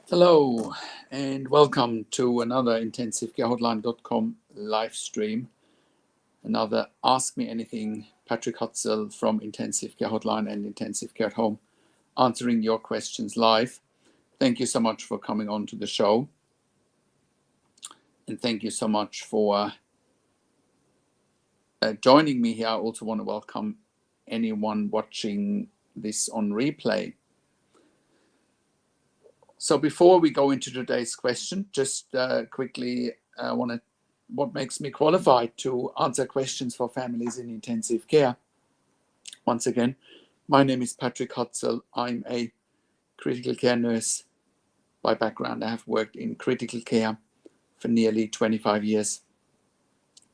Hello and welcome to another intensivecarehotline.com live stream. Another Ask Me Anything. Patrik Hutzel from Intensive Care Hotline and Intensive Care at Home, answering your questions live. Thank you so much for coming on to the show. And thank you so much for joining me here. I also want to welcome anyone watching this on replay. So before we go into today's question, just quickly, what makes me qualified to answer questions for families in intensive care? Once again, my name is Patrik Hutzel. I'm a critical care nurse by background. I have worked in critical care for nearly 25 years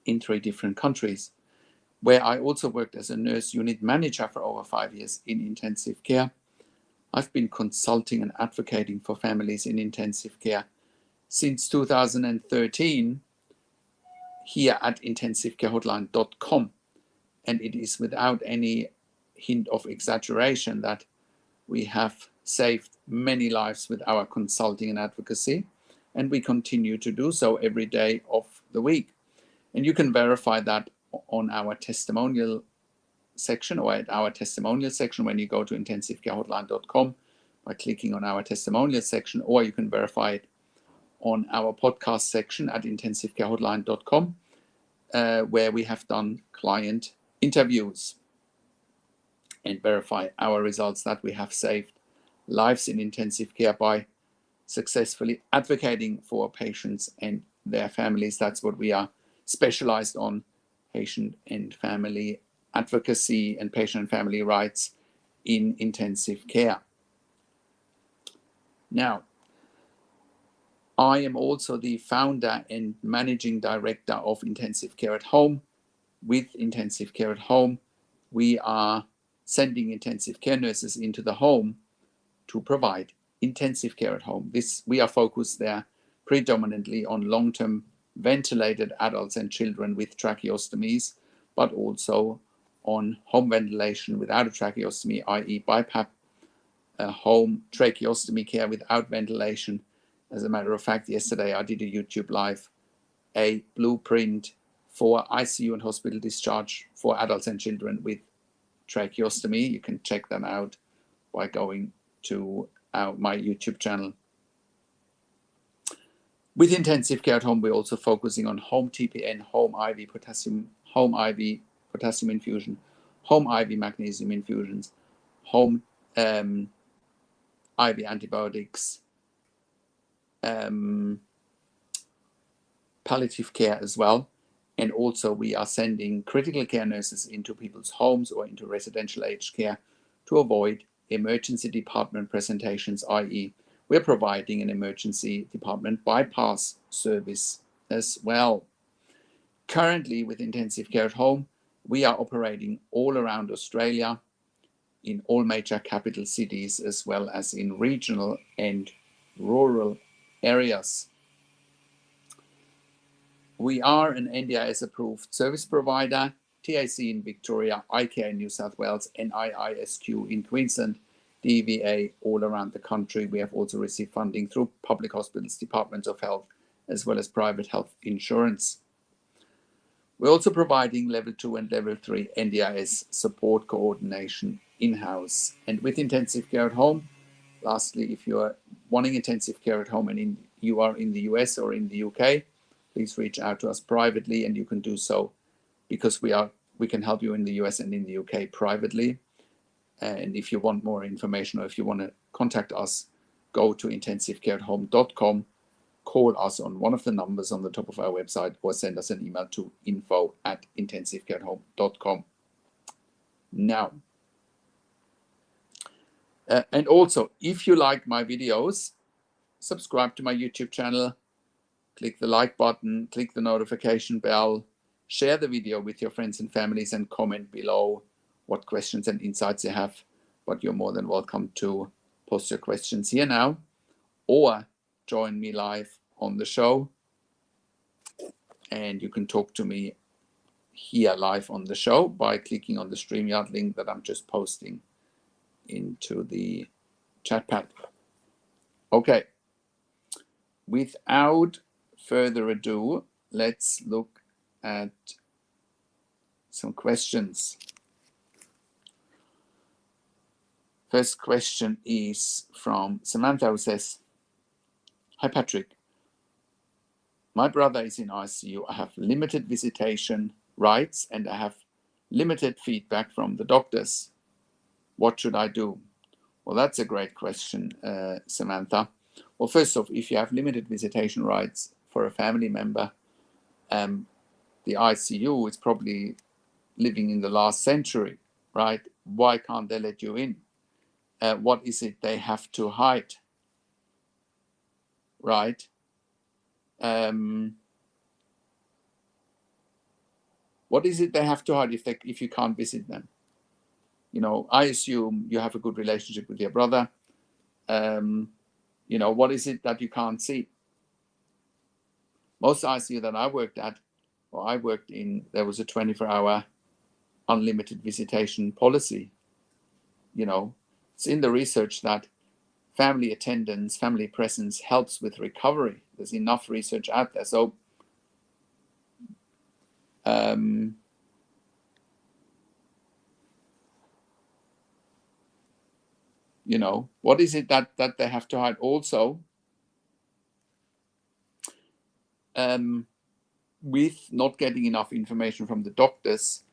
in 3 different countries, where I also worked as a nurse unit manager for over 5 years in intensive care. I've been consulting and advocating for families in intensive care since 2013 here at intensivecarehotline.com. And it is without any hint of exaggeration that we have saved many lives with our consulting and advocacy, and we continue to do so every day of the week. And you can verify that on our testimonial section, or at our testimonial section when you go to intensivecarehotline.com by clicking on our testimonial section, or you can verify it on our podcast section at intensivecarehotline.com, where we have done client interviews and verify our results that we have saved lives in intensive care by successfully advocating for patients and their families. That's what we are specialized on: patient and family advocacy and patient and family rights in intensive care. Now, I am also the founder and managing director of Intensive Care at Home. With Intensive Care at Home, we are sending intensive care nurses into the home to provide intensive care at home. We are focused there predominantly on long-term ventilated adults and children with tracheostomies, but also on home ventilation without a tracheostomy, i.e. BiPAP, home tracheostomy care without ventilation. As a matter of fact, yesterday I did a YouTube live, a blueprint for ICU and hospital discharge for adults and children with tracheostomy. You can check them out by going to my YouTube channel. With Intensive Care at Home, we're also focusing on home TPN, home IV potassium infusion, home IV magnesium infusions, home IV antibiotics, palliative care as well. And also we are sending critical care nurses into people's homes or into residential aged care to avoid emergency department presentations, i.e. we're providing an emergency department bypass service as well. Currently with Intensive Care at Home, we are operating all around Australia, in all major capital cities, as well as in regional and rural areas. We are an NDIS approved service provider, TAC in Victoria, ICARE in New South Wales, NIISQ in Queensland, DVA all around the country. We have also received funding through public hospitals, departments of health, as well as private health insurance. We're also providing level 2 and level 3 NDIS support coordination in-house. And with intensive care at home, lastly, if you are wanting intensive care at home and you are in the US or in the UK, please reach out to us privately, and you can do so because we can help you in the US and in the UK privately. And if you want more information, or if you want to contact us, go to intensivecareathome.com, call us on one of the numbers on the top of our website, or send us an email to info@intensivecareathome.com. Now, and also, if you like my videos, subscribe to my YouTube channel, click the like button, click the notification bell, share the video with your friends and families, and comment below what questions and insights you have. But you're more than welcome to post your questions here now, or join me live on the show. And you can talk to me here live on the show by clicking on the StreamYard link that I'm just posting into the chat pad. Okay, without further ado, let's look at some questions. First question is from Samantha, who says, "Hi Patrick, my brother is in ICU. I have limited visitation rights and I have limited feedback from the doctors. What should I do?" Well, that's a great question, Samantha. Well, first off, if you have limited visitation rights for a family member, the ICU is probably living in the last century, right? Why can't they let you in? What is it they have to hide, right? What is it they have to hide if you can't visit them? You know, I assume you have a good relationship with your brother. You know, what is it that you can't see? Most ICU that I worked at, or I worked in, there was a 24-hour unlimited visitation policy. You know, it's in the research that family attendance, family presence helps with recovery. There's enough research out there. So, you know, what is it that they have to hide? Also, with not getting enough information from the doctors,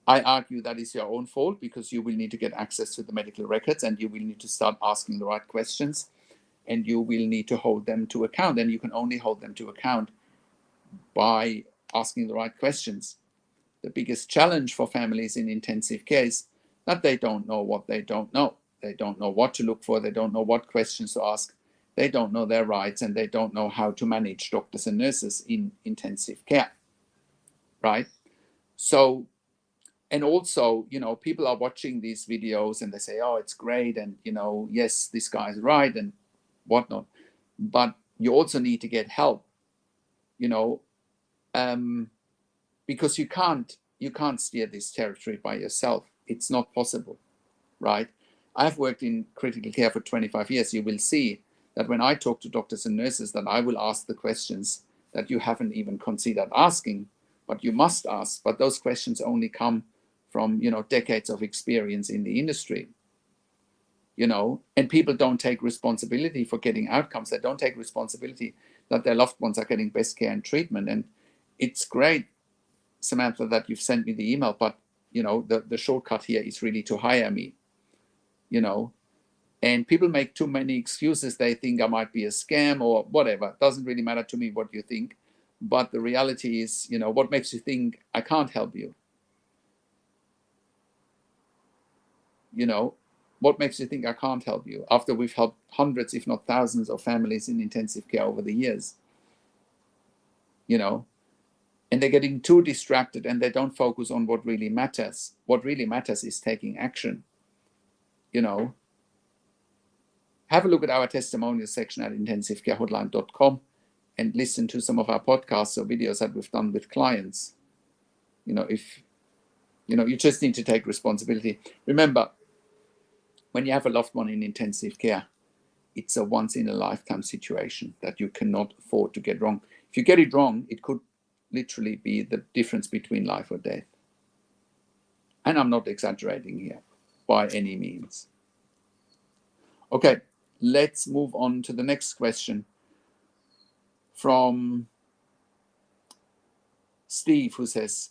I argue that is your own fault, because you will need to get access to the medical records, and you will need to start asking the right questions, and you will need to hold them to account. And you can only hold them to account by asking the right questions. The biggest challenge for families in intensive care is that they don't know what they don't know. They don't know what to look for. They don't know what questions to ask. They don't know their rights, and they don't know how to manage doctors and nurses in intensive care, right? So, and also, you know, people are watching these videos and they say, oh, it's great, and, you know, yes, this guy's right and whatnot. But you also need to get help, you know, because you can't steer this territory by yourself. It's not possible, right? I've worked in critical care for 25 years. You will see that when I talk to doctors and nurses, that I will ask the questions that you haven't even considered asking, but you must ask. But those questions only come from, you know, decades of experience in the industry, you know, and people don't take responsibility for getting outcomes. They don't take responsibility that their loved ones are getting best care and treatment. And it's great, Samantha, that you've sent me the email, but, you know, the shortcut here is really to hire me, you know. And people make too many excuses. They think I might be a scam or whatever. It doesn't really matter to me what you think. But the reality is, you know, what makes you think I can't help you? You know, what makes you think I can't help you after we've helped hundreds, if not thousands, of families in intensive care over the years? You know, and they're getting too distracted and they don't focus on what really matters. What really matters is taking action, you know. Have a look at our testimonial section at intensivecarehotline.com. and listen to some of our podcasts or videos that we've done with clients, if you just need to take responsibility. Remember, when you have a loved one in intensive care, it's a once in a lifetime situation that you cannot afford to get wrong. If you get it wrong, it could literally be the difference between life or death. And I'm not exaggerating here by any means. Okay, let's move on to the next question from Steve, who says,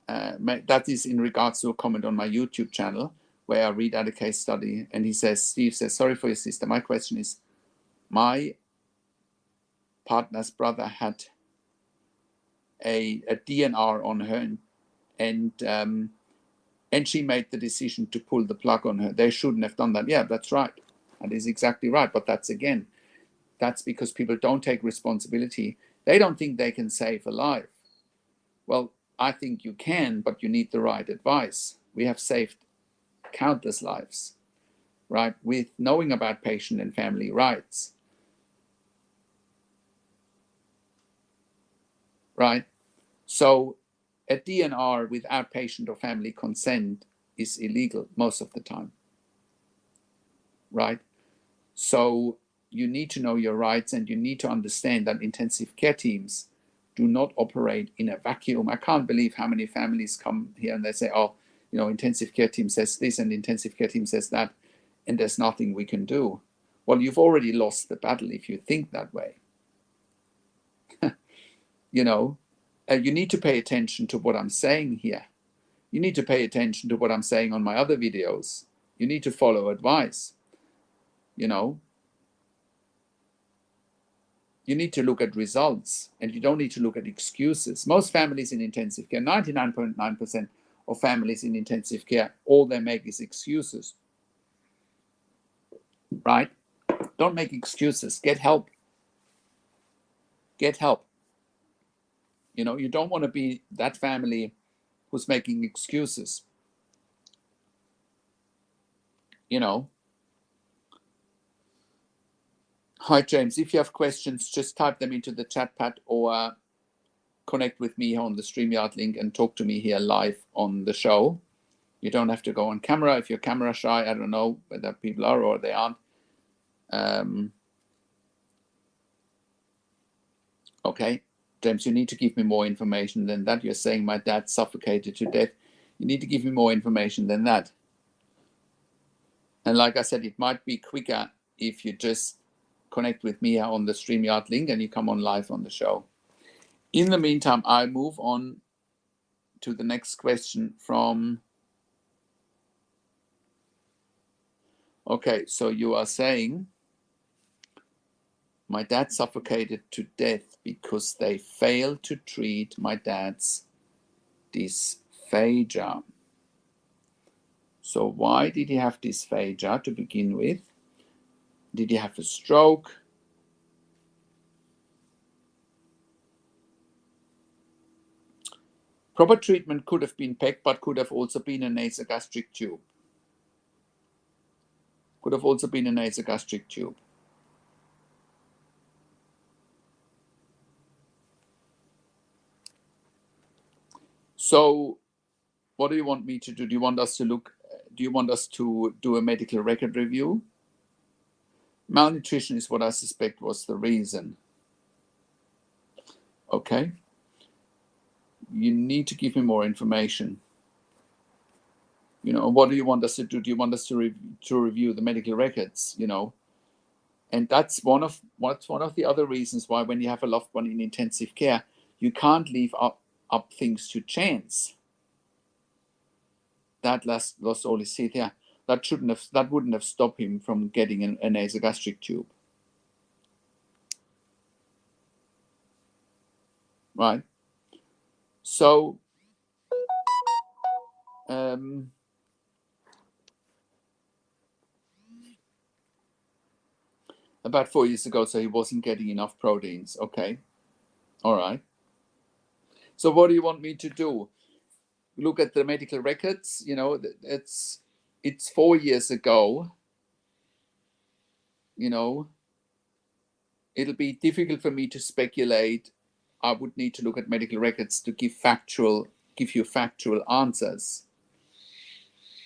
that is in regards to a comment on my YouTube channel where I read out a case study. And Steve says, sorry for your sister. My question is, my partner's brother had a DNR on her, and she made the decision to pull the plug on her. They shouldn't have done that. Yeah, that's right. That is exactly right. But that's because people don't take responsibility. They don't think they can save a life. Well, I think you can, but you need the right advice. We have saved countless lives, right? With knowing about patient and family rights, right? So a DNR without patient or family consent is illegal most of the time, right? So you need to know your rights, and you need to understand that intensive care teams do not operate in a vacuum. I can't believe how many families come here and they say, oh, intensive care team says this and intensive care team says that, and there's nothing we can do. Well, you've already lost the battle if you think that way. You need to pay attention to what I'm saying here. You need to pay attention to what I'm saying on my other videos. You need to follow advice. You need to look at results, and you don't need to look at excuses. Most families in intensive care, 99.9% of families in intensive care, all they make is excuses, right? Don't make excuses. Get help. Get help. You don't want to be that family who's making excuses. Hi, James. If you have questions, just type them into the chat pad or connect with me on the StreamYard link and talk to me here live on the show. You don't have to go on camera. If you're camera shy, I don't know whether people are or they aren't. Okay, James, you need to give me more information than that. You're saying my dad suffocated to death. You need to give me more information than that. And like I said, it might be quicker if you just connect with me on the StreamYard link and you come on live on the show. In the meantime, I move on to the next question from... Okay, so you are saying, my dad suffocated to death because they failed to treat my dad's dysphagia. So why did he have dysphagia to begin with? Did he have a stroke? Proper treatment could have been PEG, but could have also been a nasogastric tube. Could have also been a nasogastric tube. So what do you want me to do? Do you want us to do a medical record review? Malnutrition is what I suspect was the reason. Okay. You need to give me more information. What do you want us to do? Do you want us to review the medical records? And that's one of the other reasons why, when you have a loved one in intensive care, you can't leave up things to chance. That lost all his teeth. Yeah, that wouldn't have stopped him from getting a nasogastric tube. Right. So about 4 years ago, so he wasn't getting enough proteins. Okay. All right. So what do you want me to do? Look at the medical records. It's 4 years ago. it'll be difficult for me to speculate. I would need to look at medical records to give you factual answers,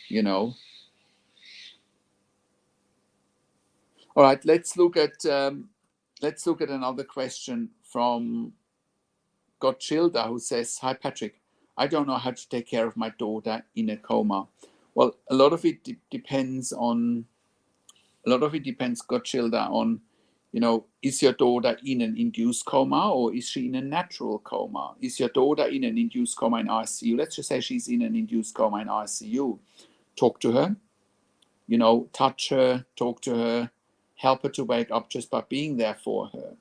you know. All right, let's look at another question from Gotchilda, who says, "Hi Patrick, I don't know how to take care of my daughter in a coma." Well, a lot of it depends, Gotchilda, on, you know, is your daughter in an induced coma or is she in a natural coma? Is your daughter in an induced coma in ICU? Let's just say she's in an induced coma in ICU. Talk to her, you know, touch her, talk to her, help her to wake up just by being there for her.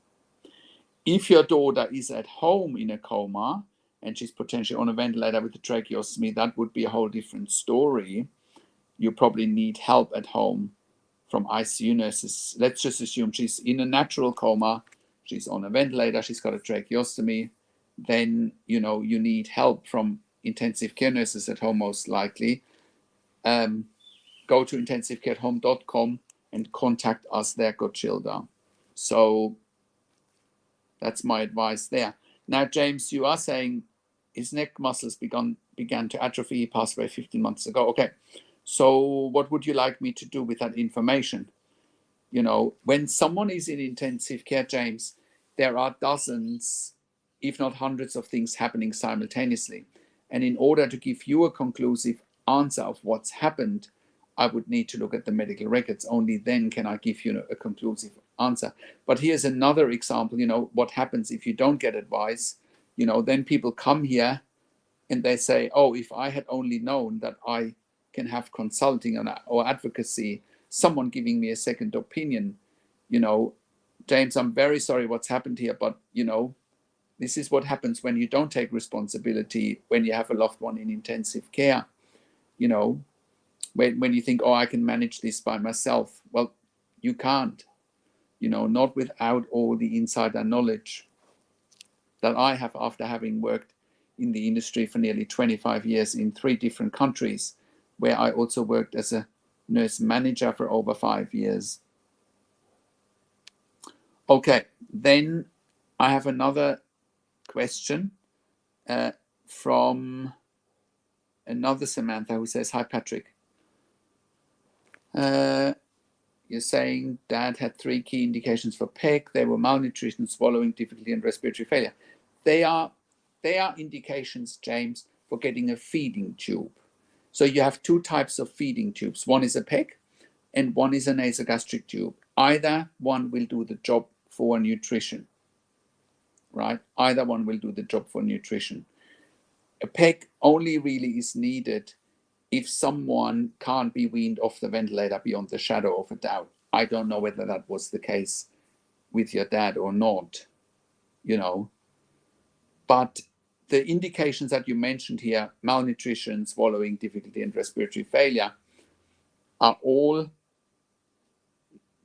If your daughter is at home in a coma and she's potentially on a ventilator with a tracheostomy, that would be a whole different story. You probably need help at home from ICU nurses. Let's just assume she's in a natural coma, she's on a ventilator, she's got a tracheostomy. Then, you know, you need help from intensive care nurses at home, most likely. Go to intensivecareathome.com and contact us there, Gotchilda. So that's my advice there. Now, James, you are saying his neck muscles began to atrophy. He passed away 15 months ago. Okay. So what would you like me to do with that information? You know, when someone is in intensive care, James, there are dozens, if not hundreds of things happening simultaneously. And in order to give you a conclusive answer of what's happened, I would need to look at the medical records. Only then can I give you a conclusive answer. But here's another example, you know, what happens if you don't get advice. You know, then people come here and they say, oh, if I had only known that I can have consulting or advocacy, someone giving me a second opinion, you know, James, I'm very sorry what's happened here, but, you know, this is what happens when you don't take responsibility, when you have a loved one in intensive care. You know, when you think, oh, I can manage this by myself. Well, you can't, you know, not without all the insider knowledge that I have after having worked in the industry for nearly 25 years in 3 different countries, where I also worked as a nurse manager for over 5 years. Okay, then I have another question from another Samantha, who says, "Hi Patrick, you're saying Dad had 3 key indications for PEG. They were malnutrition, swallowing difficulty, and respiratory failure. They are indications, James, for getting a feeding tube. So you have 2 types of feeding tubes. One is a PEG and one is a nasogastric tube. Either one will do the job for nutrition, right? Either one will do the job for nutrition. A PEG only really is needed if someone can't be weaned off the ventilator beyond the shadow of a doubt. I don't know whether that was the case with your dad or not, you know. But the indications that you mentioned here, malnutrition, swallowing difficulty, and respiratory failure, are all,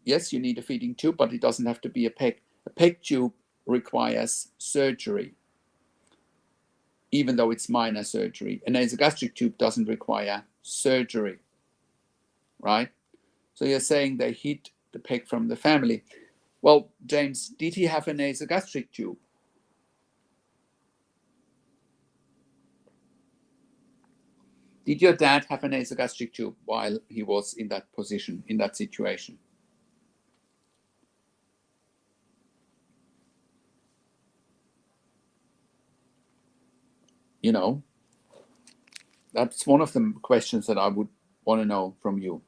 yes, you need a feeding tube, but it doesn't have to be a PEG. A PEG tube requires surgery, even though it's minor surgery. A nasogastric tube doesn't require surgery, right? So you're saying they hid the PEG from the family. Well, James, did he have a nasogastric tube? Did your dad have a nasogastric tube while he was in that position, in that situation? You know, that's one of the questions that I would want to know from you.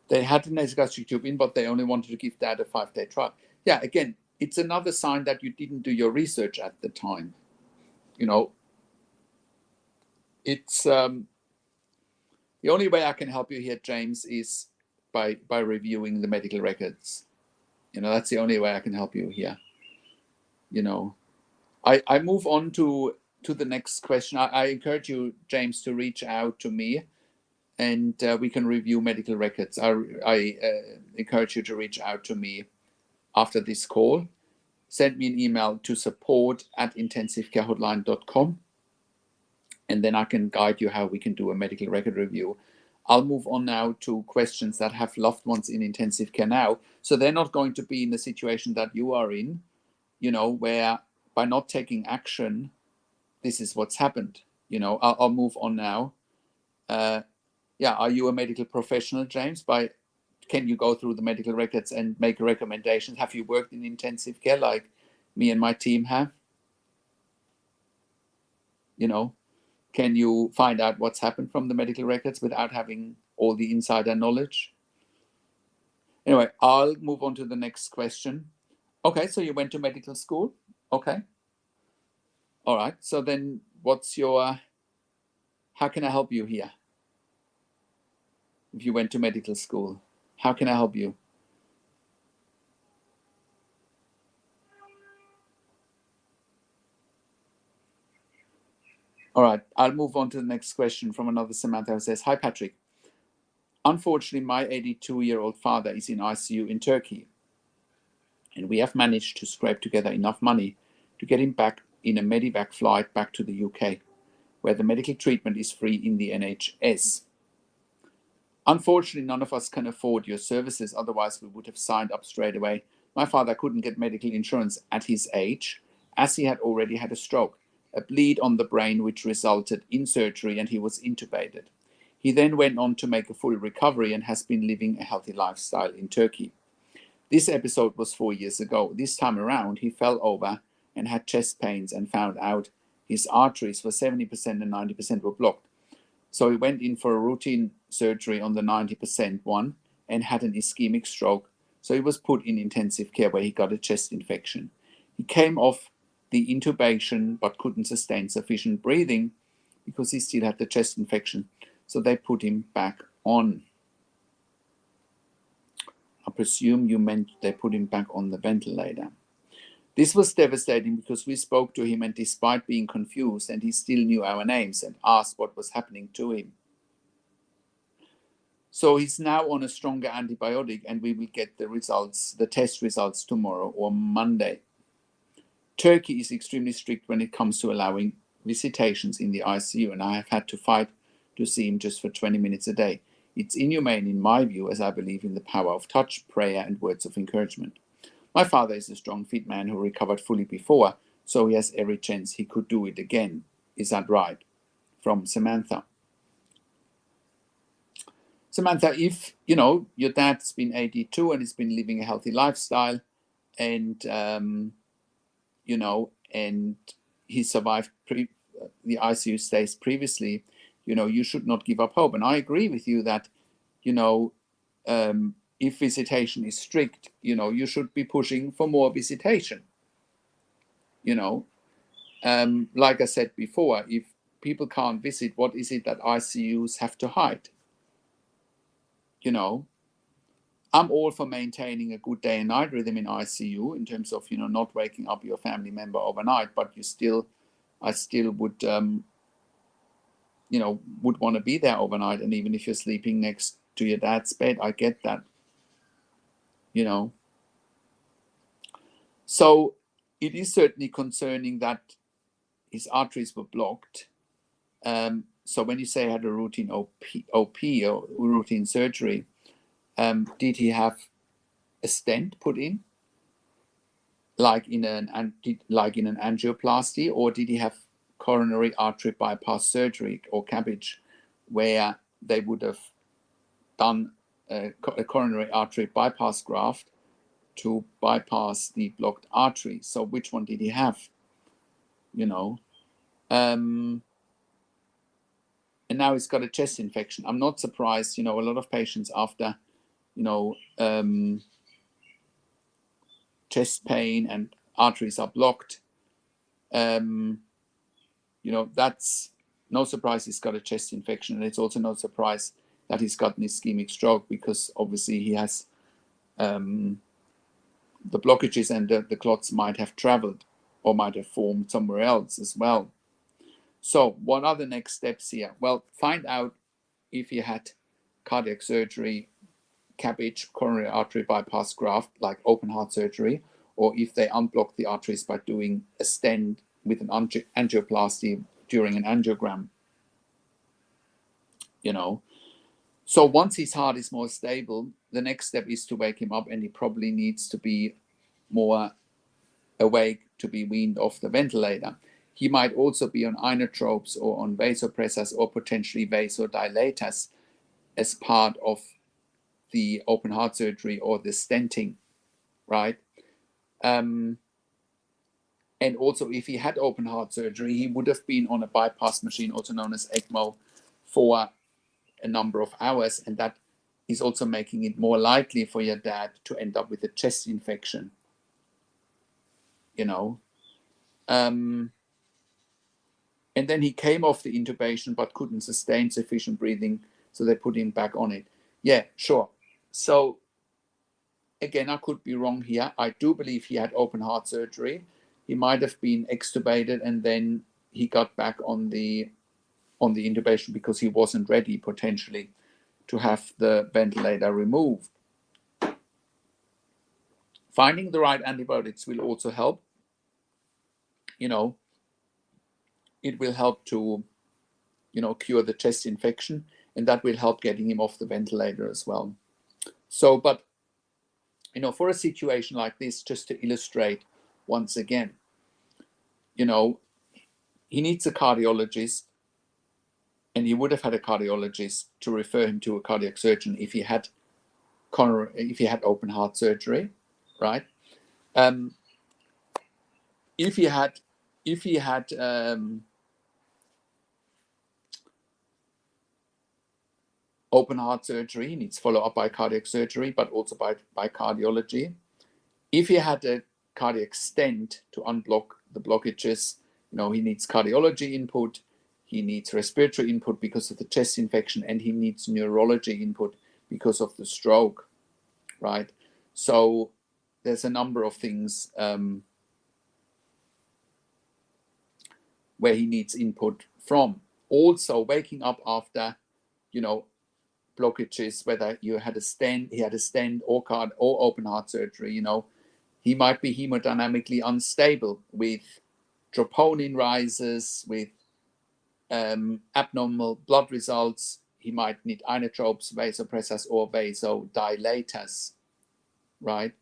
They had a nasogastric tube in, but they only wanted to give Dad a 5-day trial. Yeah, again, it's another sign that you didn't do your research at the time. You know, it's the only way I can help you here, James, is by reviewing the medical records. You know, that's the only way I can help you here. You know, I move on to the next question. I encourage you, James, to reach out to me, and we can review medical records. I encourage you to reach out to me after this call. Send me an email to support@intensivecarehotline.com, and then I can guide you how we can do a medical record review. I'll move on now to questions that have loved ones in intensive care now. So they're not going to be in the situation that you are in, where by not taking action, this is what's happened. I'll move on now. Are you a medical professional, James? Can you go through the medical records and make recommendations? Have you worked in intensive care like me and my team have? Can you find out what's happened from the medical records without having all the insider knowledge? Anyway, I'll move on to the next question. Okay, so you went to medical school. Okay. All right. So then how can I help you here? If you went to medical school, how can I help you? All right, I'll move on to the next question from another Samantha who says, hi, Patrik. Unfortunately, my 82-year-old father is in ICU in Turkey, and we have managed to scrape together enough money to get him back in a Medivac flight back to the UK, where the medical treatment is free in the NHS. Unfortunately, none of us can afford your services, otherwise we would have signed up straight away. My father couldn't get medical insurance at his age, as he had already had a stroke, a bleed on the brain which resulted in surgery, and he was intubated. He then went on to make a full recovery and has been living a healthy lifestyle in Turkey. This episode was 4 years ago. This time around, he fell over and had chest pains and found out his arteries for 70% and 90% were blocked. So he went in for a routine surgery on the 90% one and had an ischemic stroke. So he was put in intensive care where he got a chest infection. He came off the intubation but couldn't sustain sufficient breathing because he still had the chest infection. So they put him back on. I presume you meant they put him back on the ventilator. This was devastating because we spoke to him, and despite being confused, and he still knew our names and asked what was happening to him. So he's now on a stronger antibiotic, and we will get the test results tomorrow or Monday. Turkey is extremely strict when it comes to allowing visitations in the ICU, and I have had to fight to see him just for 20 minutes a day. It's inhumane in my view, as I believe in the power of touch, prayer, and words of encouragement. My father is a strong, fit man who recovered fully before, so he has every chance he could do it again. Is that right? From Samantha. Samantha, if your dad's been 82 and he's been living a healthy lifestyle, and and he survived the ICU stays previously, you should not give up hope. And I agree with you that if visitation is strict, you should be pushing for more visitation. Like I said before, if people can't visit, what is it that ICUs have to hide? I'm all for maintaining a good day and night rhythm in ICU in terms of, not waking up your family member overnight, but I still would, would want to be there overnight. And even if you're sleeping next to your dad's bed, I get that, So it is certainly concerning that his arteries were blocked. So when you say he had a routine OP or routine surgery, did he have a stent put in, like in an angioplasty, or did he have coronary artery bypass surgery or CABG, where they would have done a coronary artery bypass graft to bypass the blocked artery? So which one did he have? And now he's got a chest infection. I'm not surprised. A lot of patients after chest pain and arteries are blocked, that's no surprise he's got a chest infection. And it's also no surprise that he's got an ischemic stroke, because obviously he has the blockages, and the clots might have traveled or might have formed somewhere else as well. So what are the next steps here? Well, find out if he had cardiac surgery, CABG, coronary artery bypass graft, like open heart surgery, or if they unblock the arteries by doing a stent with an angioplasty during an angiogram. So once his heart is more stable, the next step is to wake him up, and he probably needs to be more awake to be weaned off the ventilator. He might also be on inotropes or on vasopressors or potentially vasodilators as part of the open heart surgery or the stenting, right? And also, if he had open heart surgery, he would have been on a bypass machine, also known as ECMO, for a number of hours, and that is also making it more likely for your dad to end up with a chest infection, you know. And then he came off the intubation but couldn't sustain sufficient breathing, so they put him back on it. Yeah, sure. So again, I could be wrong here. I do believe he had open heart surgery. He might have been extubated and then he got back on the intubation because he wasn't ready potentially to have the ventilator removed. Finding the right antibiotics will also help. You know, it will help to, cure the chest infection, and that will help getting him off the ventilator as well. So, but, for a situation like this, just to illustrate once again, he needs a cardiologist, and he would have had a cardiologist to refer him to a cardiac surgeon if he had open heart surgery, right? If he had open heart surgery, he needs follow up by cardiac surgery, but also by cardiology. If he had a cardiac stent to unblock the blockages, he needs cardiology input, he needs respiratory input because of the chest infection, and he needs neurology input because of the stroke, right? So there's a number of things where he needs input from. Also, waking up after, blockages, whether he had a stent or open heart surgery, he might be hemodynamically unstable with troponin rises, with abnormal blood results. He might need inotropes, vasopressors, or vasodilators, right?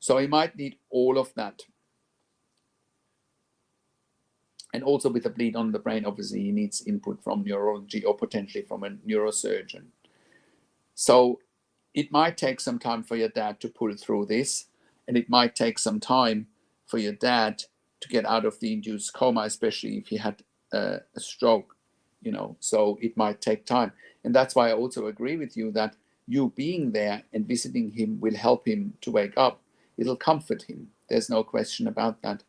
So he might need all of that. And also with a bleed on the brain, obviously, he needs input from neurology or potentially from a neurosurgeon. So it might take some time for your dad to pull through this, and it might take some time for your dad to get out of the induced coma, especially if he had a stroke, so it might take time. And that's why I also agree with you that you being there and visiting him will help him to wake up. It'll comfort him. There's no question about that,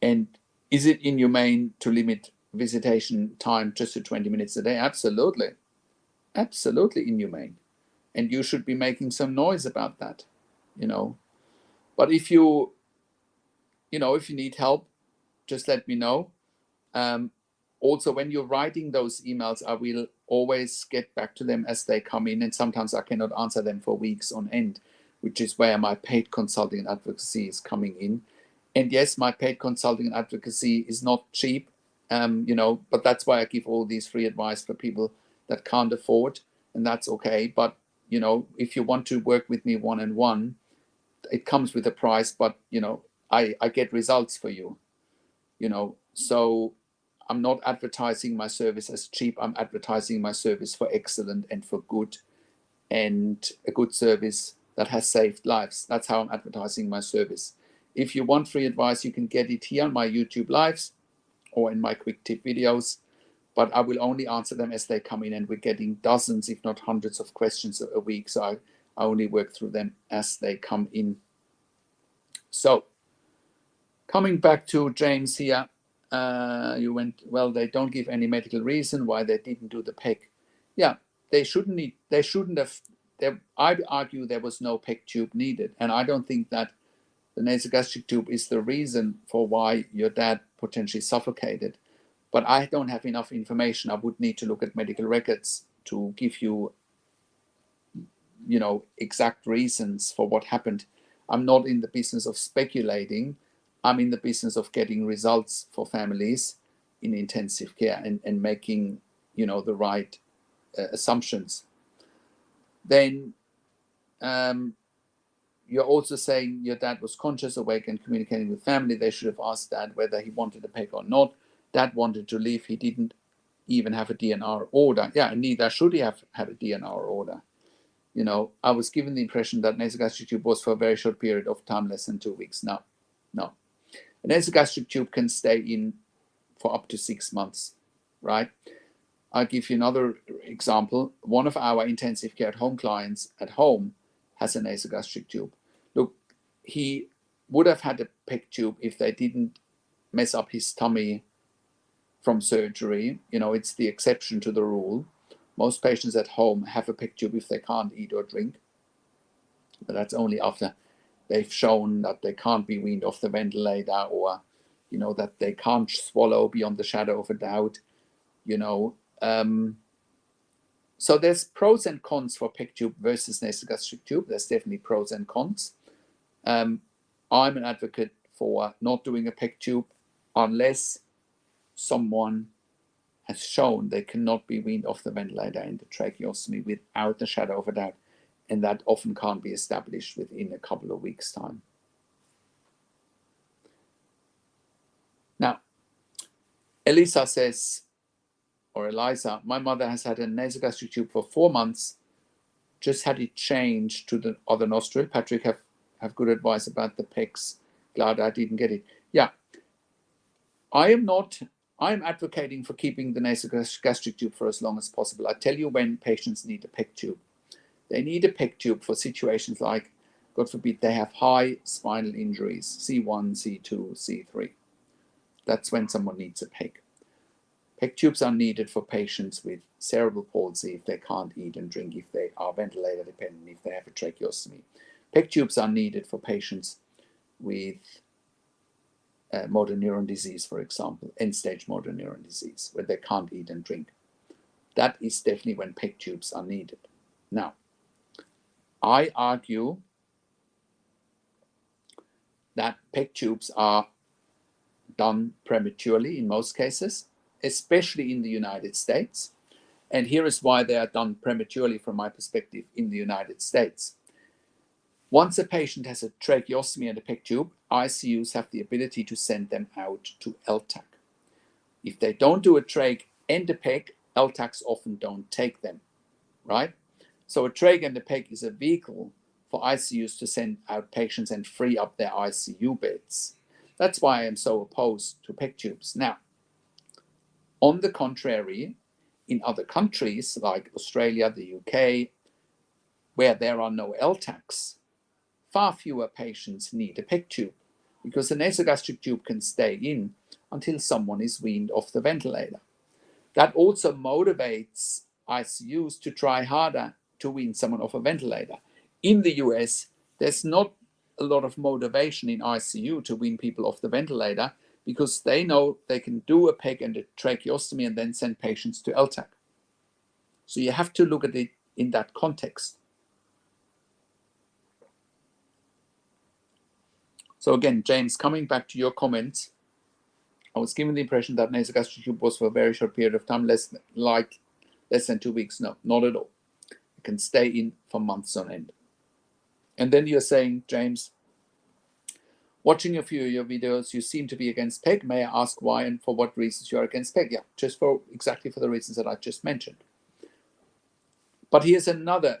And is it inhumane to limit visitation time just to 20 minutes a day? Absolutely. Absolutely inhumane. And you should be making some noise about that, But if you need help, just let me know. Also, when you're writing those emails, I will always get back to them as they come in. And sometimes I cannot answer them for weeks on end, which is where my paid consulting and advocacy is coming in. And yes, my paid consulting and advocacy is not cheap, but that's why I give all these free advice for people that can't afford, and that's okay. But, if you want to work with me one-on-one, it comes with a price, but, I get results for you, So I'm not advertising my service as cheap. I'm advertising my service for excellent and for good, and a good service that has saved lives. That's how I'm advertising my service. If you want free advice, you can get it here on my YouTube lives or in my quick tip videos, but I will only answer them as they come in, and we're getting dozens, if not hundreds of questions a week. So I only work through them as they come in. So coming back to James here, you went, well, they don't give any medical reason why they didn't do the PEG. Yeah, they shouldn't have. I'd argue there was no PEG tube needed, and I don't think that the nasogastric tube is the reason for why your dad potentially suffocated. But I don't have enough information. I would need to look at medical records to give you, exact reasons for what happened. I'm not in the business of speculating. I'm in the business of getting results for families in intensive care and making, the right assumptions. Then you're also saying your dad was conscious, awake, and communicating with family. They should have asked Dad whether he wanted a PEG or not. Dad wanted to leave. He didn't even have a DNR order. Yeah, and neither should he have had a DNR order. You know, I was given the impression that nasogastric tube was for a very short period of time, less than 2 weeks. No. A nasogastric tube can stay in for up to 6 months, right? I'll give you another example. One of our intensive care at home clients at home has a nasogastric tube. Look, he would have had a PEG tube if they didn't mess up his tummy from surgery. You know, it's the exception to the rule. Most patients at home have a PEG tube if they can't eat or drink, but that's only after they've shown that they can't be weaned off the ventilator, or, you know, that they can't swallow beyond the shadow of a doubt, you know. So there's pros and cons for PEG tube versus nasogastric tube. There's definitely pros and cons. I'm an advocate for not doing a PEG tube unless someone has shown they cannot be weaned off the ventilator in the tracheostomy without the shadow of a doubt, and that often can't be established within a couple of weeks' time. Now, Elisa says, or Eliza, my mother has had a nasogastric tube for 4 months, just had it changed to the other nostril. Patrik, have good advice about the PEGs. Glad I didn't get it. Yeah, I'm advocating for keeping the nasogastric tube for as long as possible. I tell you when patients need a PEG tube. They need a PEG tube for situations like, God forbid, they have high spinal injuries, C1, C2, C3. That's when someone needs a PEG. PEG tubes are needed for patients with cerebral palsy if they can't eat and drink, if they are ventilator dependent, if they have a tracheostomy. PEG tubes are needed for patients with motor neuron disease, for example, end-stage motor neuron disease, where they can't eat and drink. That is definitely when PEG tubes are needed. Now, I argue that PEG tubes are done prematurely in most cases, especially in the United States. And here is why they are done prematurely from my perspective in the United States. Once a patient has a tracheostomy and a PEG tube, ICUs have the ability to send them out to LTAC. If they don't do a trach and a PEG, LTACs often don't take them, right? So a trach and a PEG is a vehicle for ICUs to send out patients and free up their ICU beds. That's why I am so opposed to PEG tubes. Now, on the contrary, in other countries like Australia, the UK, where there are no LTACs, far fewer patients need a PEG tube because the nasogastric tube can stay in until someone is weaned off the ventilator. That also motivates ICUs to try harder to wean someone off a ventilator. In the US, there's not a lot of motivation in ICU to wean people off the ventilator because they know they can do a PEG and a tracheostomy and then send patients to LTAC. So you have to look at it in that context. So again, James, coming back to your comments, I was given the impression that nasogastric tube was for a very short period of time, less than 2 weeks. No, not at all. It can stay in for months on end. And then you're saying, James, watching a few of your videos, you seem to be against PEG. May I ask why and for what reasons you are against PEG? Yeah, just for exactly for the reasons that I just mentioned. But here's another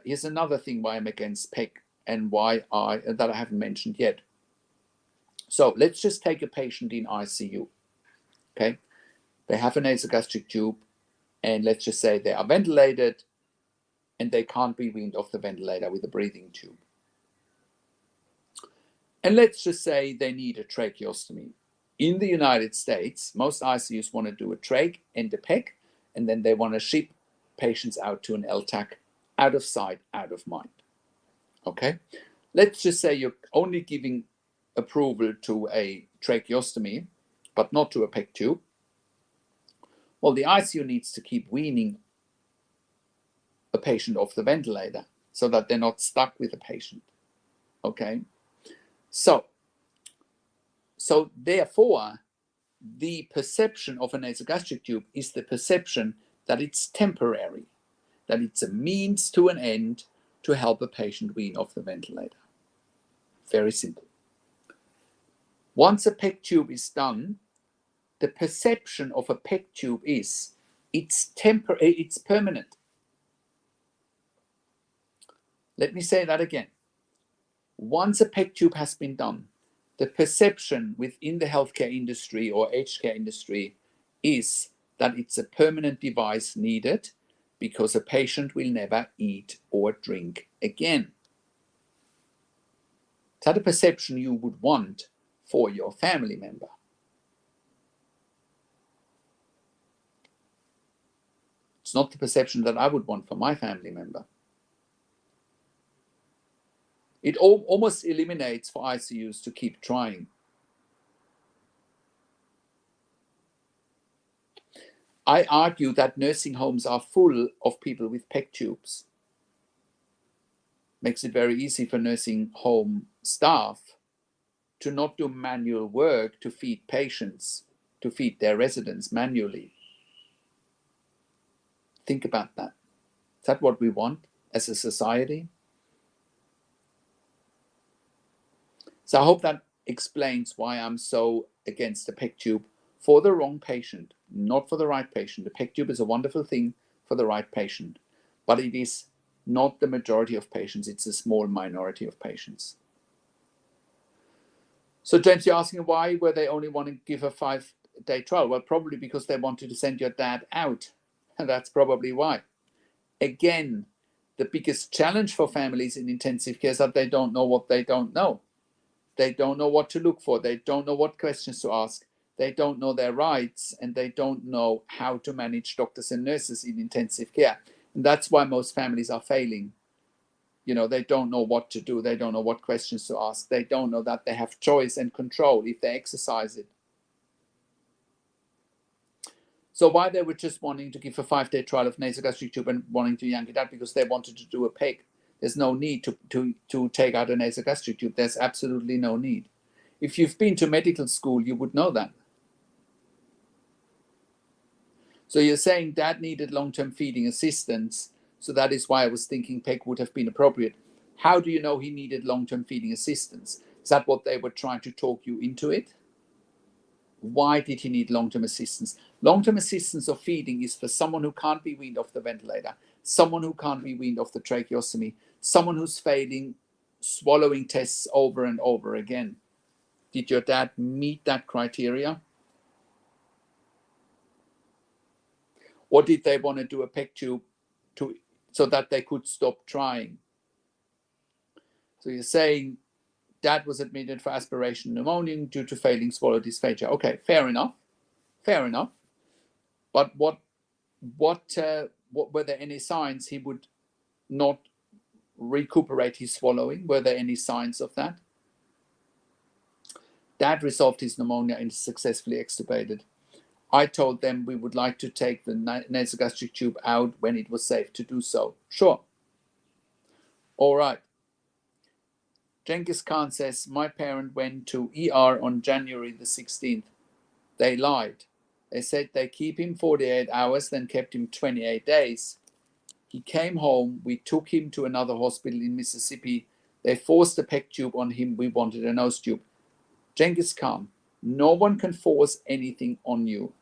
thing why I'm against PEG and why that I haven't mentioned yet. So let's just take a patient in ICU. Okay, they have a nasogastric tube, and let's just say they are ventilated and they can't be weaned off the ventilator with a breathing tube. And let's just say they need a tracheostomy. In the United States, most ICUs want to do a trach and a PEG, and then they want to ship patients out to an LTAC, out of sight, out of mind. Okay, let's just say you're only giving approval to a tracheostomy, but not to a PEG tube. Well, the ICU needs to keep weaning a patient off the ventilator so that they're not stuck with a patient. Okay, so therefore, the perception of a nasogastric tube is the perception that it's temporary, that it's a means to an end to help a patient wean off the ventilator. Very simple. Once a PEG tube is done, the perception of a PEG tube is it's permanent. Let me say that again. Once a PEG tube has been done, the perception within the healthcare industry or aged care industry is that it's a permanent device needed because a patient will never eat or drink again. Is that a perception you would want for your family member? It's not the perception that I would want for my family member. It almost eliminates for ICUs to keep trying. I argue that nursing homes are full of people with PEG tubes. Makes it very easy for nursing home staff to not do manual work to feed patients, to feed their residents manually. Think about that. Is that what we want as a society? So I hope that explains why I'm so against the PEG tube for the wrong patient, not for the right patient. The PEG tube is a wonderful thing for the right patient, but it is not the majority of patients. It's a small minority of patients. So James, you're asking why were they only want to give a 5-day trial? Well, probably because they wanted to send your dad out. And that's probably why. Again, the biggest challenge for families in intensive care is that they don't know what they don't know. They don't know what to look for. They don't know what questions to ask. They don't know their rights, and they don't know how to manage doctors and nurses in intensive care. And that's why most families are failing. You know, they don't know what to do. They don't know what questions to ask. They don't know that they have choice and control if they exercise it. So why they were just wanting to give a 5-day trial of nasogastric tube and wanting to yank it out because they wanted to do a PEG. There's no need to take out a nasogastric tube. There's absolutely no need. If you've been to medical school, you would know that. So you're saying dad needed long-term feeding assistance, so that is why I was thinking PEG would have been appropriate. How do you know he needed long-term feeding assistance? Is that what they were trying to talk you into it? Why did he need long-term assistance? Long-term assistance of feeding is for someone who can't be weaned off the ventilator, someone who can't be weaned off the tracheostomy, someone who's failing swallowing tests over and over again. Did your dad meet that criteria? Or did they want to do a PEG tube so that they could stop trying? So you're saying dad was admitted for aspiration pneumonia due to failing swallow dysphagia. Okay, fair enough. Fair enough. But what were there any signs he would not recuperate his swallowing? Were there any signs of that? Dad resolved his pneumonia and successfully extubated. I told them we would like to take the nasogastric tube out when it was safe to do so. Sure. All right. Genghis Khan says, my parent went to ER on January the 16th. They lied. They said they keep him 48 hours, then kept him 28 days. He came home. We took him to another hospital in Mississippi. They forced a PEG tube on him. We wanted a nose tube. Genghis Khan, no one can force anything on you.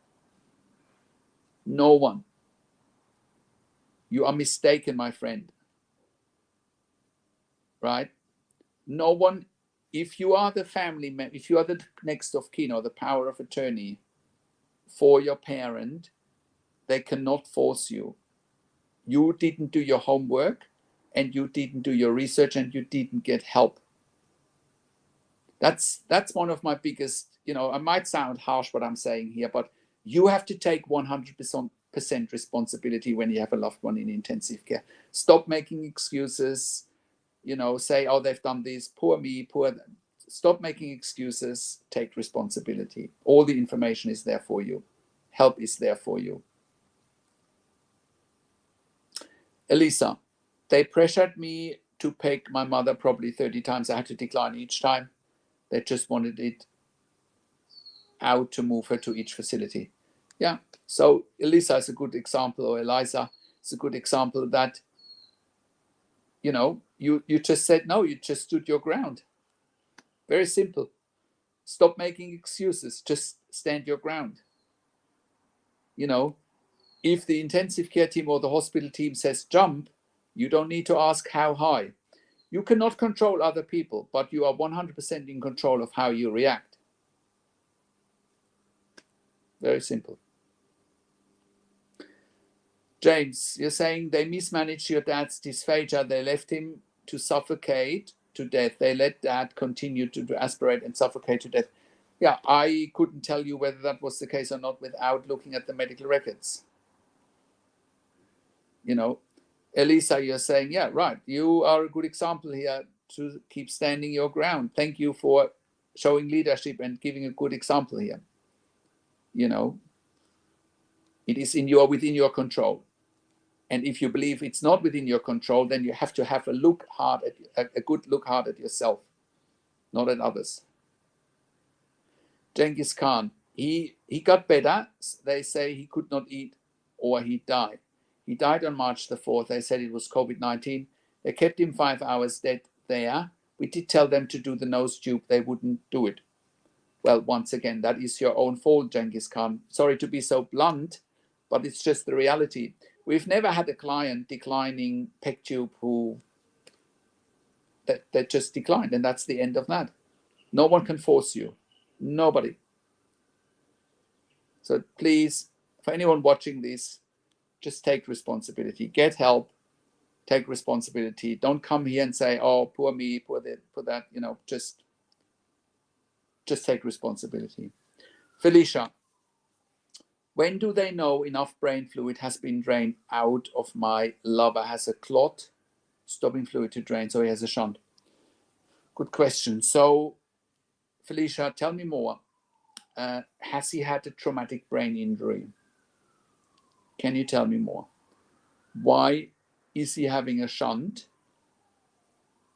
No one. You are mistaken, my friend. Right? No one, if you are the family, if you are the next of kin or the power of attorney for your parent, they cannot force you. You didn't do your homework, and you didn't do your research, and you didn't get help. That's one of my biggest, I might sound harsh what I'm saying here, but you have to take 100% responsibility when you have a loved one in intensive care. Stop making excuses, say, oh, they've done this, poor me, poor. Stop making excuses, take responsibility. All the information is there for you. Help is there for you. Elisa, they pressured me to PEG my mother probably 30 times. I had to decline each time. They just wanted it out to move her to each facility. Yeah, so Elisa is a good example, or Eliza. It's a good example that, you just said no, you just stood your ground. Very simple. Stop making excuses, just stand your ground. If the intensive care team or the hospital team says jump, you don't need to ask how high. You cannot control other people, but you are 100% in control of how you react. Very simple. James, you're saying they mismanaged your dad's dysphagia. They left him to suffocate to death. They let dad continue to aspirate and suffocate to death. Yeah, I couldn't tell you whether that was the case or not without looking at the medical records. Elisa, you're saying, yeah, right. You are a good example here to keep standing your ground. Thank you for showing leadership and giving a good example here. It is within your control. And if you believe it's not within your control, then you have to have a good look hard at yourself, not at others. Genghis Khan, he got better. They say he could not eat or he died. He died on March the 4th. They said it was COVID-19. They kept him 5 hours dead there. We did tell them to do the nose tube. They wouldn't do it. Well, once again, that is your own fault, Genghis Khan. Sorry to be so blunt, but it's just the reality. We've never had a client declining PEG tube that just declined, and that's the end of that. No one can force you. Nobody. So please, for anyone watching this, just take responsibility. Get help. Take responsibility. Don't come here and say, oh, poor me, poor that. Just take responsibility. Felicia, when do they know enough brain fluid has been drained out of my lover? Has a clot stopping fluid to drain, so he has a shunt. Good question. So, Felicia, tell me more. Has he had a traumatic brain injury? Can you tell me more? Why is he having a shunt?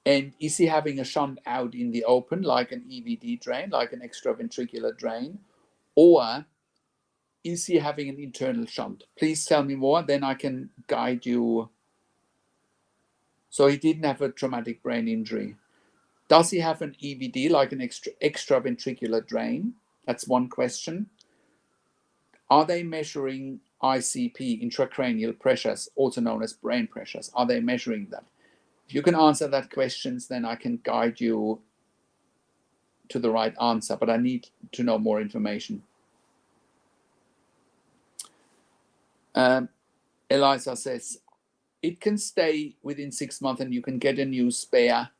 And is he having a shunt out in the open, like an EVD drain, like an extraventricular drain? Or is he having an internal shunt? Please tell me more, then I can guide you. So he didn't have a traumatic brain injury. Does he have an EVD, like an extraventricular drain? That's one question. Are they measuring ICP, intracranial pressures, also known as brain pressures? Are they measuring that? If you can answer that questions, then I can guide you to the right answer, but I need to know more information. Eliza says, it can stay within 6 months and you can get a new spare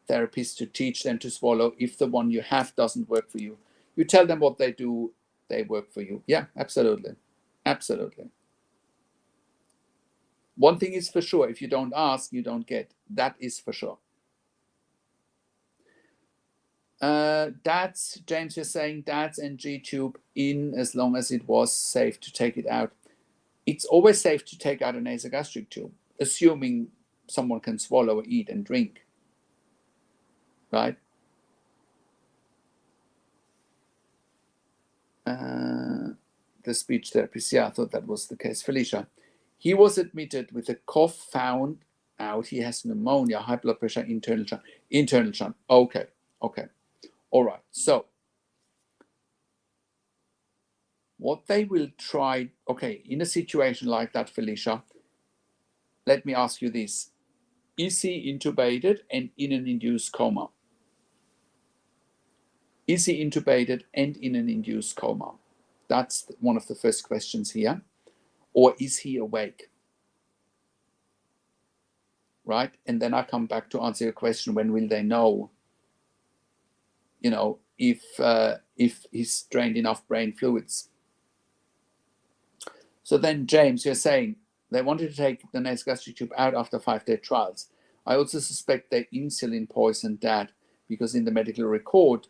therapist to teach them to swallow if the one you have doesn't work for you. You tell them what they do, they work for you. Yeah, absolutely. Absolutely. One thing is for sure, if you don't ask, you don't get. That is for sure. Dads, James, you're saying dads and G-tube in as long as it was safe to take it out. It's always safe to take out a nasogastric tube, assuming someone can swallow, eat, and drink. Right? The speech therapist, yeah, I thought that was the case. Felicia, he was admitted with a cough found out. He has pneumonia, high blood pressure, internal shunt. Okay. All right. So what they will try, okay, in a situation like that, Felicia, let me ask you this. Is he intubated and in an induced coma? Is he intubated and in an induced coma? That's one of the first questions here. Or is he awake? Right? And then I come back to answer your question, when will they know, if he's drained enough brain fluids? So then, James, you're saying they wanted to take the nasogastric tube out after 5-day trials. I also suspect they insulin poisoned dad, because in the medical record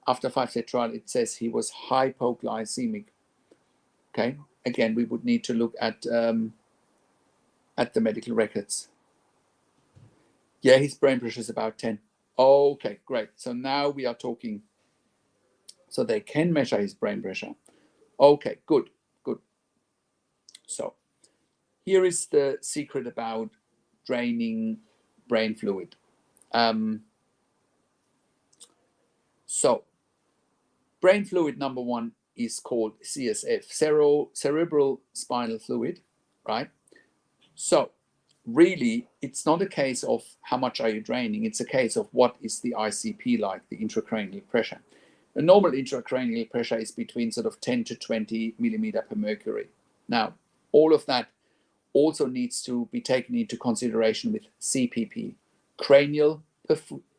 after 5-day trial, it says he was hypoglycemic. Okay, again, we would need to look at the medical records. Yeah, his brain pressure is about 10. Okay, great. So now we are talking. So they can measure his brain pressure. Okay, good. So here is the secret about draining brain fluid. So brain fluid number one is called CSF, cerebral spinal fluid, right? So really, it's not a case of how much are you draining, it's a case of what is the ICP like, the intracranial pressure. The normal intracranial pressure is between sort of 10 to 20 millimeter per mercury. Now, all of that also needs to be taken into consideration with CPP, cranial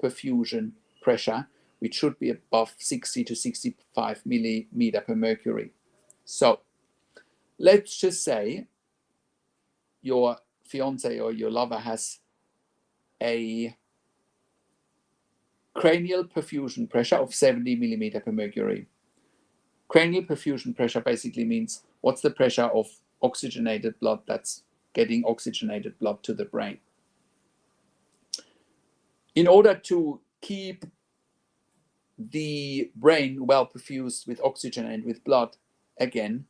perfusion pressure, which should be above 60 to 65 millimeter per mercury. So let's just say your fiance or your lover has a cranial perfusion pressure of 70 millimeter per mercury. Cranial perfusion pressure basically means what's the pressure of oxygenated blood that's getting oxygenated blood to the brain. In order to keep the brain well perfused with oxygen and with blood, again,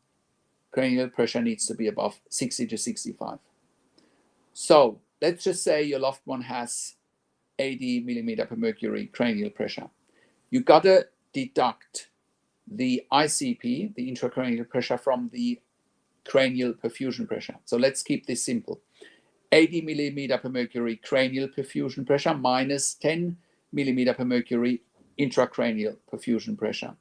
cranial pressure needs to be above 60 to 65. So let's just say your loved one has 80 millimeter per mercury cranial pressure. You gotta deduct the ICP, the intracranial pressure, from the cranial perfusion pressure. So let's keep this simple. 80 millimeter per mercury cranial perfusion pressure minus 10 millimeter per mercury intracranial perfusion pressure.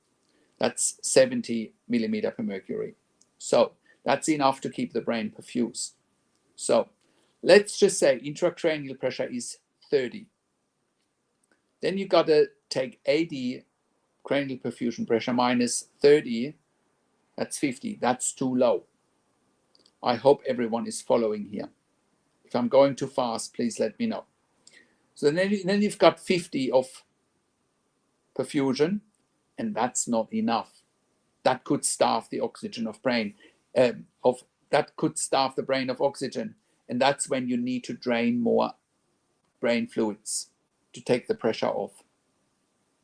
That's 70 millimeter per mercury. So that's enough to keep the brain perfused. So let's just say intracranial pressure is 30. Then you got to take 80 cranial perfusion pressure minus 30, that's 50. That's too low. I hope everyone is following here. If I'm going too fast, please let me know. So then you've got 50 of perfusion, and that's not enough. That could starve the oxygen of brain, that could starve the brain of oxygen. And that's when you need to drain more brain fluids to take the pressure off,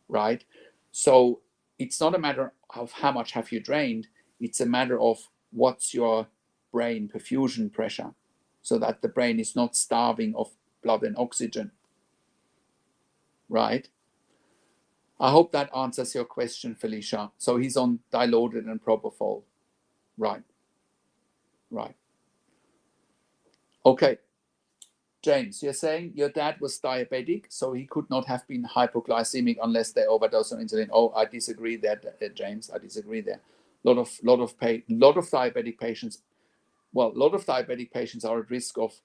right? So it's not a matter of how much have you drained, it's a matter of what's your brain perfusion pressure, so that the brain is not starving of blood and oxygen, right? I hope that answers your question, Felicia. So he's on dilaudid and propofol, right? Right. Okay. James, you're saying your dad was diabetic, so he could not have been hypoglycemic unless they overdosed on insulin. Oh, I disagree there, James. I disagree there. Lot of diabetic patients. Well, a lot of diabetic patients are at risk of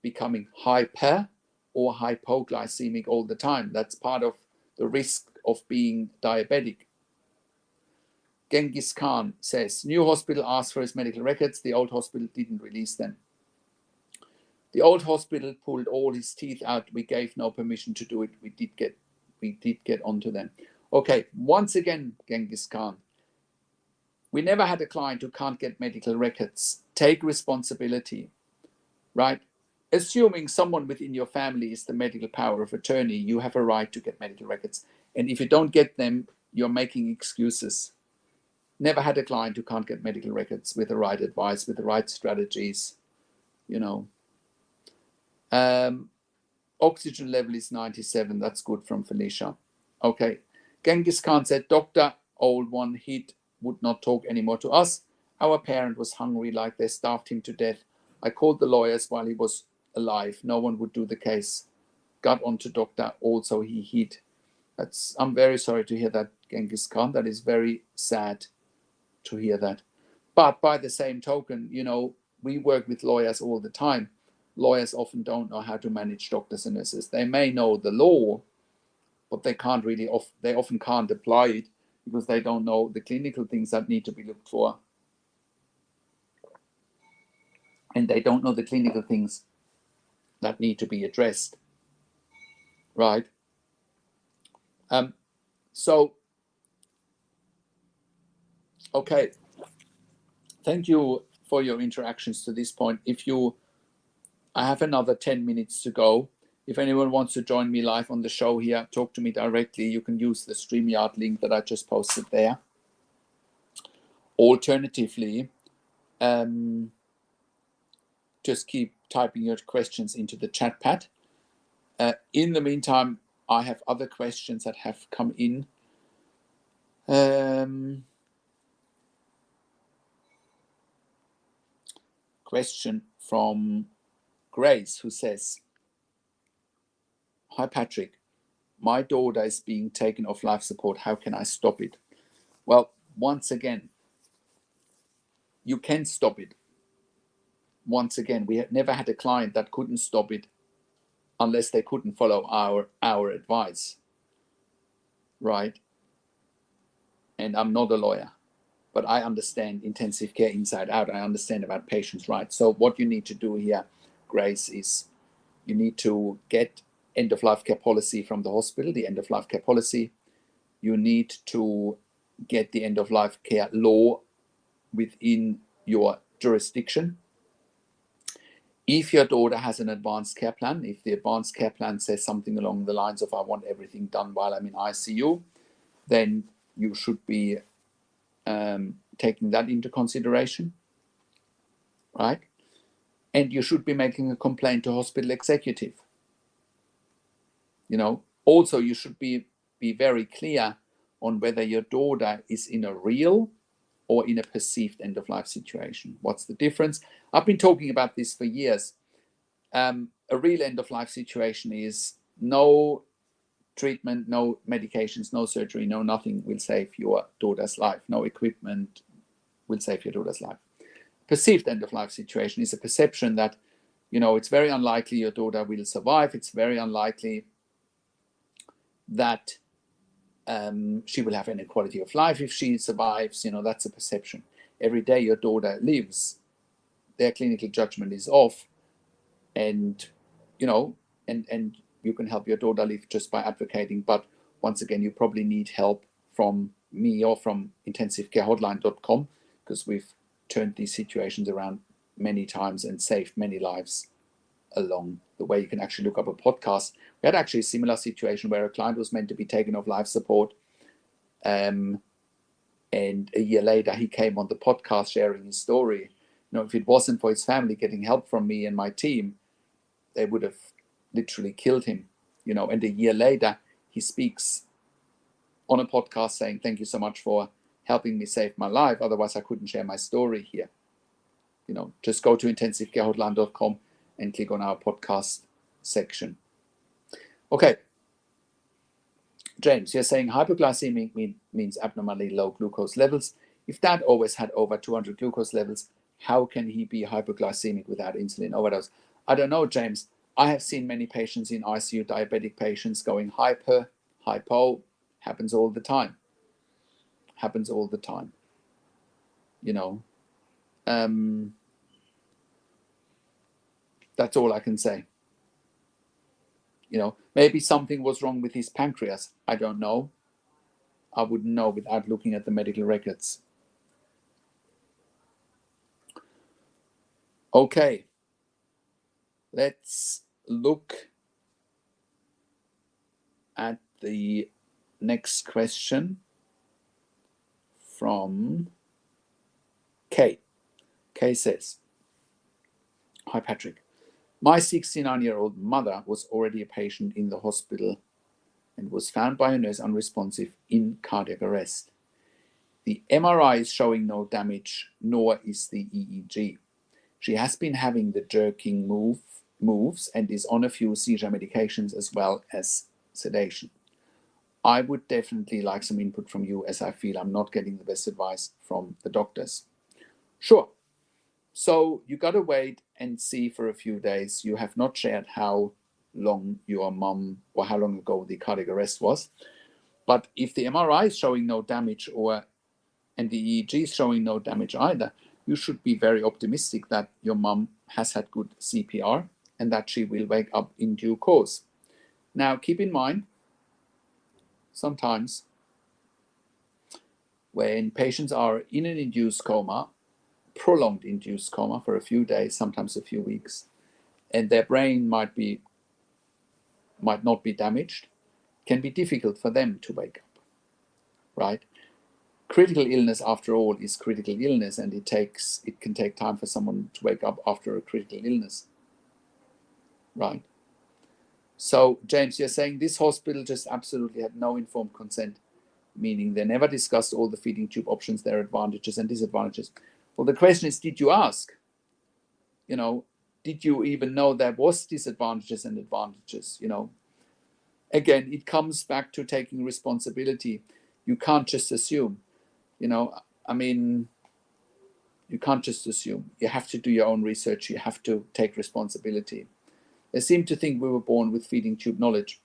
becoming hyper or hypoglycemic all the time. That's part of the risk of being diabetic. Genghis Khan says, new hospital asked for his medical records. The old hospital didn't release them. The old hospital pulled all his teeth out. We gave no permission to do it. We did get onto them. Okay, once again, Genghis Khan, we never had a client who can't get medical records. Take responsibility, right? Assuming someone within your family is the medical power of attorney, you have a right to get medical records. And if you don't get them, you're making excuses. Never had a client who can't get medical records with the right advice, with the right strategies, you know. Oxygen level is 97. That's good from Felicia. Okay. Genghis Khan said, Doctor, old one, he would not talk anymore to us. Our parent was hungry, like they starved him to death. I called the lawyers while he was alive. No one would do the case. Got onto doctor. Also, he hid. I'm very sorry to hear that, Genghis Khan. That is very sad to hear that. But by the same token, you know, we work with lawyers all the time. Lawyers often don't know how to manage doctors and nurses. They may know the law, but they can't really, they often can't apply it because they don't know the clinical things that need to be looked for. And they don't know the clinical things that need to be addressed, right? So, okay. Thank you for your interactions to this point. I have another 10 minutes to go. If anyone wants to join me live on the show here, talk to me directly. You can use the StreamYard link that I just posted there. Alternatively, just keep typing your questions into the chat pad. In the meantime, I have other questions that have come in. Question from Grace, who says, "Hi Patrik, my daughter is being taken off life support. How can I stop it?" Well, once again, you can stop it. Once again, we have never had a client that couldn't stop it unless they couldn't follow our advice, right? And I'm not a lawyer, but I understand intensive care inside out. I understand about patients' rights. So what you need to do here, Grace, is you need to get end-of-life care policy from the hospital, the end-of-life care policy. You need to get the end-of-life care law within your jurisdiction. If your daughter has an advanced care plan, if the advanced care plan says something along the lines of, I want everything done while I'm in ICU, then you should be taking that into consideration, right? And you should be making a complaint to hospital executive. Also you should be very clear on whether your daughter is in a real or in a perceived end-of-life situation. What's the difference? I've been talking about this for years. A real end-of-life situation is no treatment, no medications, no surgery, no nothing will save your daughter's life. No equipment will save your daughter's life. Perceived end-of-life situation is a perception that, it's very unlikely your daughter will survive. It's very unlikely that she will have any quality of life if she survives. That's a perception. Every day your daughter lives, their clinical judgment is off, and and you can help your daughter live just by advocating. But once again, you probably need help from me or from intensivecarehotline.com, because we've turned these situations around many times and saved many lives along the way. You can actually look up a podcast. We had actually a similar situation where a client was meant to be taken off life support, and a year later he came on the podcast sharing his story. If it wasn't for his family getting help from me and my team, they would have literally killed him. And a year later he speaks on a podcast saying, "Thank you so much for helping me save my life. Otherwise I couldn't share my story here." Just go to intensivecarehotline.com and click on our podcast section. Okay. James, you're saying hypoglycemic means abnormally low glucose levels. If Dad always had over 200 glucose levels, how can he be hypoglycemic without insulin overdose? I don't know, James. I have seen many patients in ICU, diabetic patients going hypo, happens all the time. That's all I can say. Maybe something was wrong with his pancreas. I don't know. I wouldn't know without looking at the medical records. Okay. Let's look at the next question from Kay. Kay says, "Hi Patrik. My 69-year-old mother was already a patient in the hospital and was found by a nurse unresponsive in cardiac arrest. The MRI is showing no damage, nor is the EEG. She has been having the jerking moves and is on a few seizure medications as well as sedation. I would definitely like some input from you, as I feel I'm not getting the best advice from the doctors." Sure. So you got to wait and see for a few days. You have not shared how long your mum, or how long ago the cardiac arrest was. But if the MRI is showing no damage and the EEG is showing no damage either, you should be very optimistic that your mum has had good CPR and that she will wake up in due course. Now, keep in mind, sometimes when patients are in an induced coma, prolonged induced coma for a few days, sometimes a few weeks, and their brain might not be damaged, can be difficult for them to wake up, right? critical illness, after all, is critical illness, and it can take time for someone to wake up after a critical illness, right? So, James, you're saying this hospital just absolutely had no informed consent, meaning they never discussed all the feeding tube options, their advantages and disadvantages. Well, the question is, did you ask? You know, did you even know there was disadvantages and advantages? You know, again, it comes back to taking responsibility. You can't just assume, you know, I mean, you can't just assume. You have to do your own research. You have to take responsibility. They seem to think we were born with feeding tube knowledge.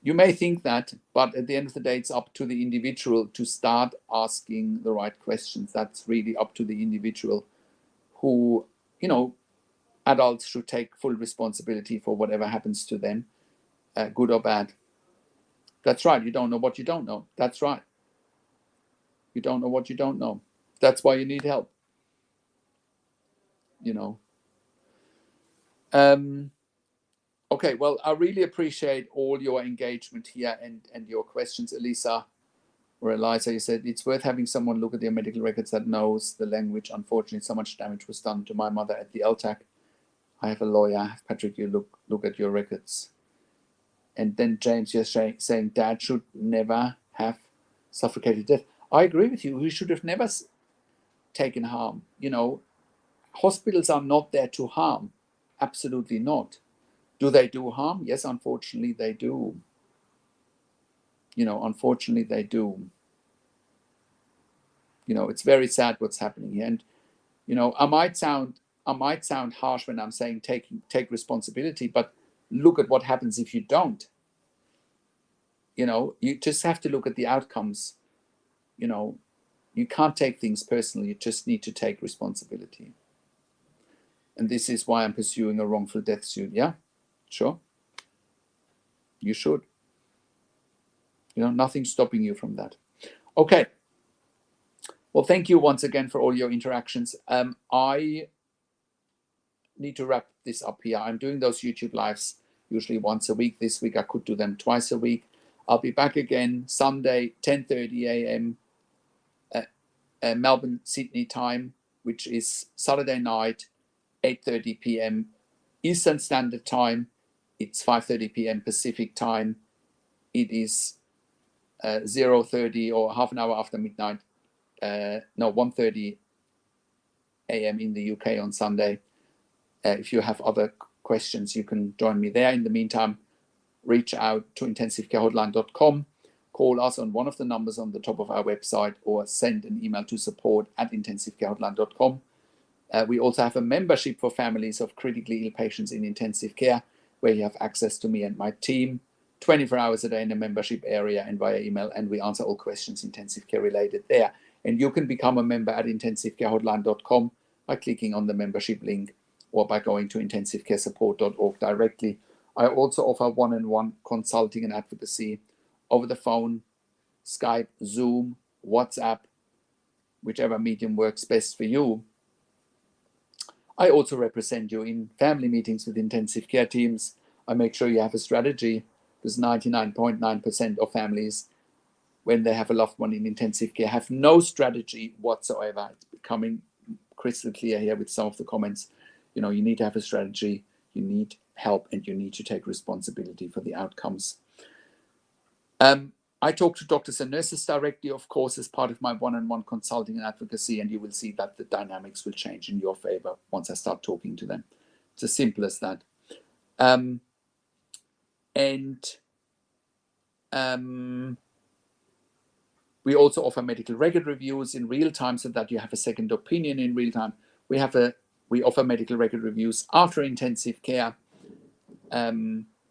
You may think that, but at the end of the day, it's up to the individual to start asking the right questions. That's really up to the individual who, you know, adults should take full responsibility for whatever happens to them, good or bad. That's right. You don't know what you don't know. That's right. You don't know what you don't know. That's why you need help. You know. Okay, well, I really appreciate all your engagement here and your questions, Elisa or Eliza. You said it's worth having someone look at your medical records that knows the language. Unfortunately, so much damage was done to my mother at the LTAC. I have a lawyer. Patrick, you look at your records. And then James, you're saying dad should never have suffocated death. I agree with you. He should have never taken harm. You know, hospitals are not there to harm. Absolutely not. Do they do harm? Yes, unfortunately they do. You know, unfortunately they do. You know, it's very sad what's happening here. And, you know, I might sound harsh when I'm saying take responsibility, but look at what happens if you don't. You know, you just have to look at the outcomes. You know, you can't take things personally. You just need to take responsibility. And this is why I'm pursuing a wrongful death suit. Yeah, sure. You should. You know, nothing's stopping you from that. Okay. Well, thank you once again for all your interactions. I need to wrap this up here. I'm doing those YouTube lives usually once a week. This week I could do them twice a week. I'll be back again Sunday, 10:30 a.m. Melbourne, Sydney time, which is Saturday night, 8:30 p.m. Eastern Standard Time. It's 5:30 p.m. Pacific time. It is 0:30 or half an hour after midnight. 1:30 a.m. in the UK on Sunday. If you have other questions, you can join me there. In the meantime, reach out to intensivecarehotline.com, call us on one of the numbers on the top of our website, or send an email to support@intensivecarehotline.com. We also have a membership for families of critically ill patients in intensive care, where you have access to me and my team 24 hours a day in the membership area and via email, and we answer all questions intensive care related there. And you can become a member at intensivecarehotline.com by clicking on the membership link or by going to intensivecaresupport.org directly. I also offer one-on-one consulting and advocacy over the phone, Skype, Zoom, WhatsApp, whichever medium works best for you. I also represent you in family meetings with intensive care teams. I make sure you have a strategy, because 99.9% of families, when they have a loved one in intensive care, have no strategy whatsoever. It's becoming crystal clear here with some of the comments. You know, you need to have a strategy, you need help, and you need to take responsibility for the outcomes. I talk to doctors and nurses directly, of course, as part of my one-on-one consulting and advocacy, and you will see that the dynamics will change in your favor once I start talking to them. It's as simple as that. We also offer medical record reviews in real time so that you have a second opinion in real time. We offer medical record reviews after intensive care.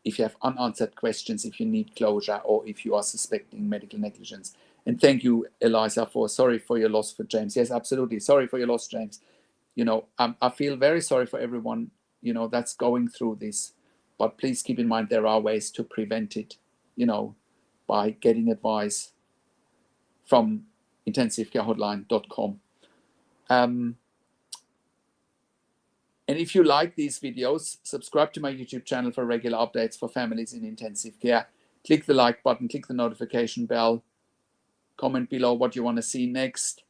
If you have unanswered questions, if you need closure, or if you are suspecting medical negligence. And thank you, Eliza, sorry for your loss for James. Yes, absolutely. Sorry for your loss, James. You know, I feel very sorry for everyone, you know, that's going through this. But please keep in mind there are ways to prevent it, you know, by getting advice from intensivecarehotline.com. And if you like these videos, subscribe to my YouTube channel for regular updates for families in intensive care. Click the like button, click the notification bell, Comment below what you want to see next,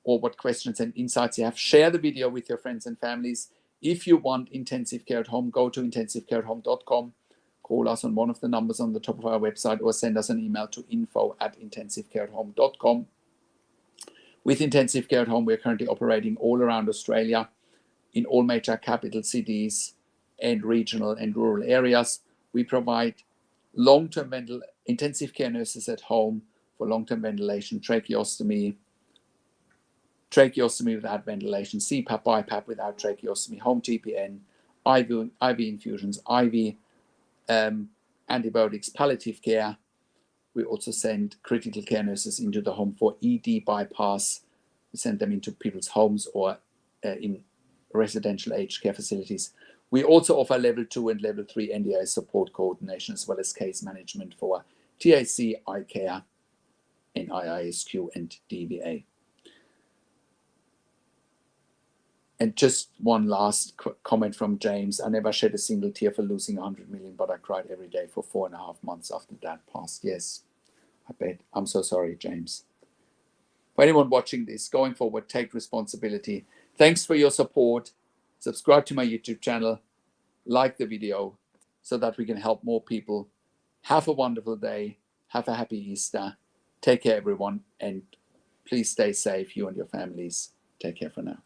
or what questions and insights you have. Share the video with your friends and families. If you want intensive care at home, go to intensivecareathome.com, call us on one of the numbers on the top of our website, or send us an email to info@intensivecareathome.com. With Intensive Care at Home, we're currently operating all around Australia in all major capital cities and regional and rural areas. We provide long-term intensive care nurses at home for long-term ventilation, tracheostomy without ventilation, CPAP, BiPAP without tracheostomy, home TPN, IV infusions, IV antibiotics, palliative care. We also send critical care nurses into the home for ED bypass. We send them into people's homes or in residential aged care facilities. We also offer level 2 and level 3 NDI support coordination, as well as case management for TAC, eye care, NIISQ, and DVA. And just one last comment from James. I never shed a single tear for losing 100 million, but I cried every day for 4.5 months after Dad passed. Yes, I bet. I'm so sorry, James. For anyone watching this, going forward, take responsibility. Thanks for your support. Subscribe to my YouTube channel. Like the video so that we can help more people. Have a wonderful day. Have a happy Easter. Take care, everyone. And please stay safe, you and your families. Take care for now.